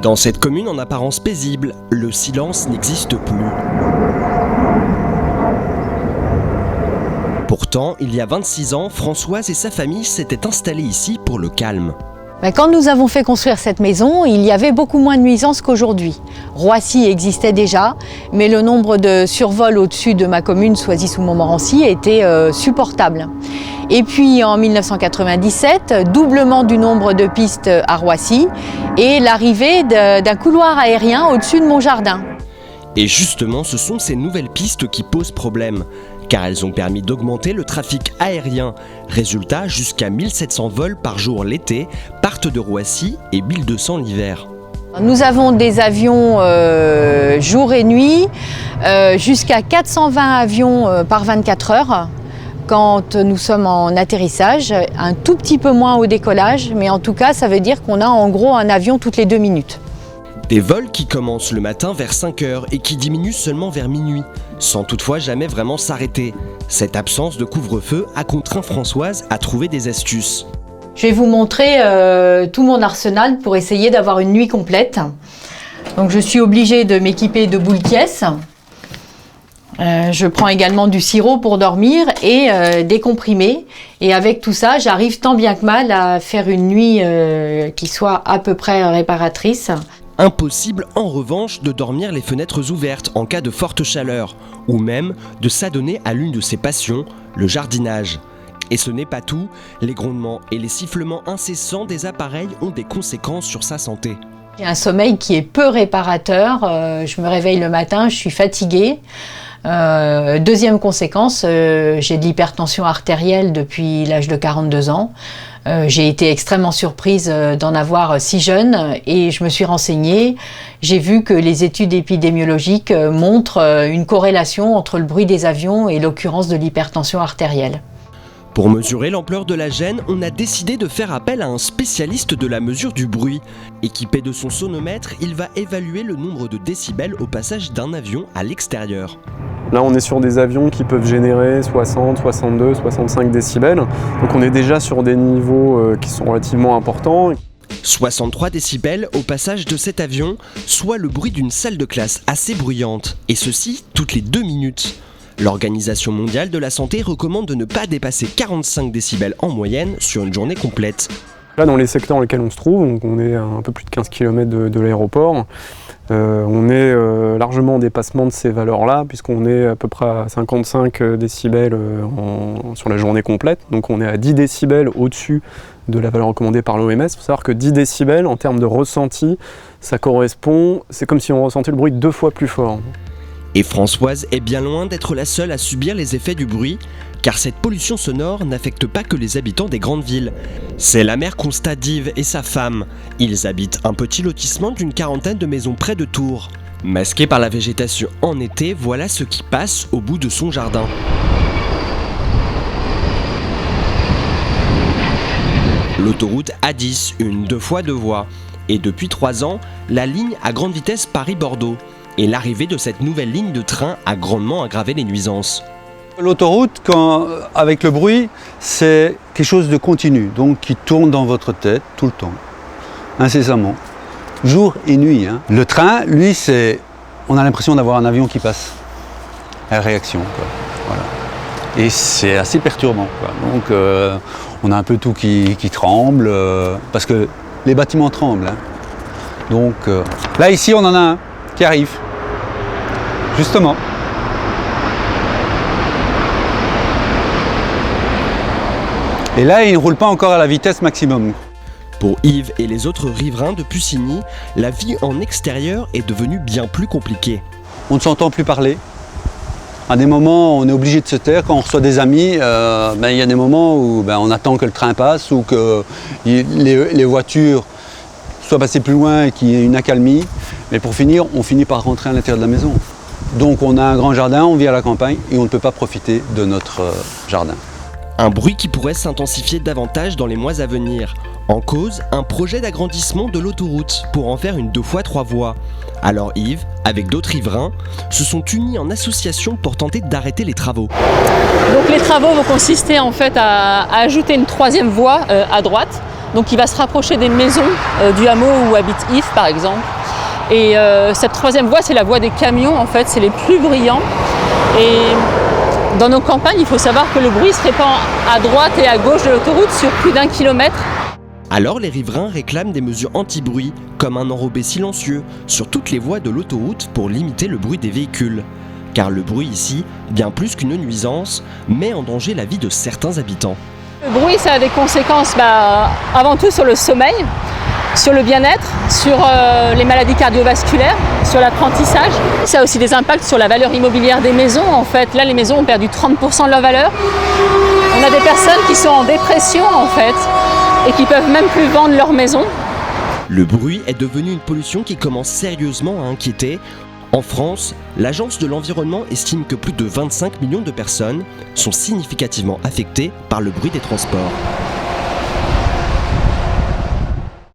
Dans cette commune en apparence paisible, le silence n'existe plus. Pourtant, il y a 26 ans, Françoise et sa famille s'étaient installés ici pour le calme. Quand nous avons fait construire cette maison, il y avait beaucoup moins de nuisances qu'aujourd'hui. Roissy existait déjà, mais le nombre de survols au-dessus de ma commune, Soisy-sous-Montmorency, était supportable. Et puis en 1997, doublement du nombre de pistes à Roissy et l'arrivée d'un couloir aérien au-dessus de mon jardin. Et justement, ce sont ces nouvelles pistes qui posent problème, car elles ont permis d'augmenter le trafic aérien. Résultat, jusqu'à 1700 vols par jour l'été partent de Roissy et 1200 l'hiver. Nous avons des avions jour et nuit, jusqu'à 420 avions par 24 heures quand nous sommes en atterrissage, un tout petit peu moins au décollage, mais en tout cas ça veut dire qu'on a en gros un avion toutes les 2 minutes. Des vols qui commencent le matin vers 5 h et qui diminuent seulement vers minuit, sans toutefois jamais vraiment s'arrêter. Cette absence de couvre-feu a contraint Françoise à trouver des astuces. Je vais vous montrer tout mon arsenal pour essayer d'avoir une nuit complète. Donc je suis obligée de m'équiper de boules caisses. Je prends également du sirop pour dormir et des comprimés. Et avec tout ça, j'arrive tant bien que mal à faire une nuit qui soit à peu près réparatrice. Impossible en revanche de dormir les fenêtres ouvertes en cas de forte chaleur, ou même de s'adonner à l'une de ses passions, le jardinage. Et ce n'est pas tout, les grondements et les sifflements incessants des appareils ont des conséquences sur sa santé. J'ai un sommeil qui est peu réparateur, je me réveille le matin, je suis fatiguée. Deuxième conséquence, j'ai de l'hypertension artérielle depuis l'âge de 42 ans. J'ai été extrêmement surprise d'en avoir si jeune et je me suis renseignée. J'ai vu que les études épidémiologiques montrent une corrélation entre le bruit des avions et l'occurrence de l'hypertension artérielle. Pour mesurer l'ampleur de la gêne, on a décidé de faire appel à un spécialiste de la mesure du bruit. Équipé de son sonomètre, il va évaluer le nombre de décibels au passage d'un avion à l'extérieur. Là, on est sur des avions qui peuvent générer 60, 62, 65 décibels. Donc on est déjà sur des niveaux qui sont relativement importants. 63 décibels au passage de cet avion, soit le bruit d'une salle de classe assez bruyante. Et ceci toutes les 2 minutes. L'Organisation mondiale de la santé recommande de ne pas dépasser 45 décibels en moyenne sur une journée complète. Là, dans les secteurs dans lesquels on se trouve, donc on est à un peu plus de 15 km de l'aéroport, on est largement en dépassement de ces valeurs-là, puisqu'on est à peu près à 55 décibels sur la journée complète. Donc on est à 10 décibels au-dessus de la valeur recommandée par l'OMS. Il faut savoir que 10 décibels, en termes de ressenti, ça correspond, c'est comme si on ressentait le bruit 2 fois plus fort. Et Françoise est bien loin d'être la seule à subir les effets du bruit, car cette pollution sonore n'affecte pas que les habitants des grandes villes. C'est l'amer constat d'Yves et sa femme. Ils habitent un petit lotissement d'une 40aine de maisons près de Tours. Masqué par la végétation en été, voilà ce qui passe au bout de son jardin. L'autoroute A10, une 2 fois 2 voies. Et depuis 3 ans, la ligne à grande vitesse Paris-Bordeaux. Et l'arrivée de cette nouvelle ligne de train a grandement aggravé les nuisances. L'autoroute, avec le bruit, c'est quelque chose de continu, donc qui tourne dans votre tête tout le temps, incessamment, jour et nuit. Le train, lui, on a l'impression d'avoir un avion qui passe à réaction, quoi. Voilà. Et c'est assez perturbant, quoi. Donc on a un peu tout qui tremble, parce que les bâtiments tremblent. Donc là, ici, on en a un qui arrive. Justement. Et là, il ne roule pas encore à la vitesse maximum. Pour Yves et les autres riverains de Pucigny, la vie en extérieur est devenue bien plus compliquée. On ne s'entend plus parler. À des moments, on est obligé de se taire. Quand on reçoit des amis, il y a des moments où on attend que le train passe ou que les voitures soient passées plus loin et qu'il y ait une accalmie. Mais pour finir, on finit par rentrer à l'intérieur de la maison. Donc on a un grand jardin, on vit à la campagne et on ne peut pas profiter de notre jardin. Un bruit qui pourrait s'intensifier davantage dans les mois à venir. En cause, un projet d'agrandissement de l'autoroute pour en faire une 2 fois 3 voies. Alors Yves, avec d'autres riverains, se sont unis en association pour tenter d'arrêter les travaux. Donc les travaux vont consister en fait à ajouter une 3e voie à droite, donc qui va se rapprocher des maisons du hameau où habite Yves par exemple. Et cette troisième voie, c'est la voie des camions, en fait, c'est les plus bruyants. Et dans nos campagnes, il faut savoir que le bruit se répand à droite et à gauche de l'autoroute sur plus d'1 kilomètre. Alors les riverains réclament des mesures anti-bruit, comme un enrobé silencieux sur toutes les voies de l'autoroute pour limiter le bruit des véhicules. Car le bruit ici, bien plus qu'une nuisance, met en danger la vie de certains habitants. Le bruit, ça a des conséquences avant tout sur le sommeil, sur le bien-être, sur les maladies cardiovasculaires, sur l'apprentissage. Ça a aussi des impacts sur la valeur immobilière des maisons. En fait, là, les maisons ont perdu 30% de leur valeur. On a des personnes qui sont en dépression, en fait, et qui peuvent même plus vendre leur maison. Le bruit est devenu une pollution qui commence sérieusement à inquiéter. En France, l'Agence de l'environnement estime que plus de 25 millions de personnes sont significativement affectées par le bruit des transports.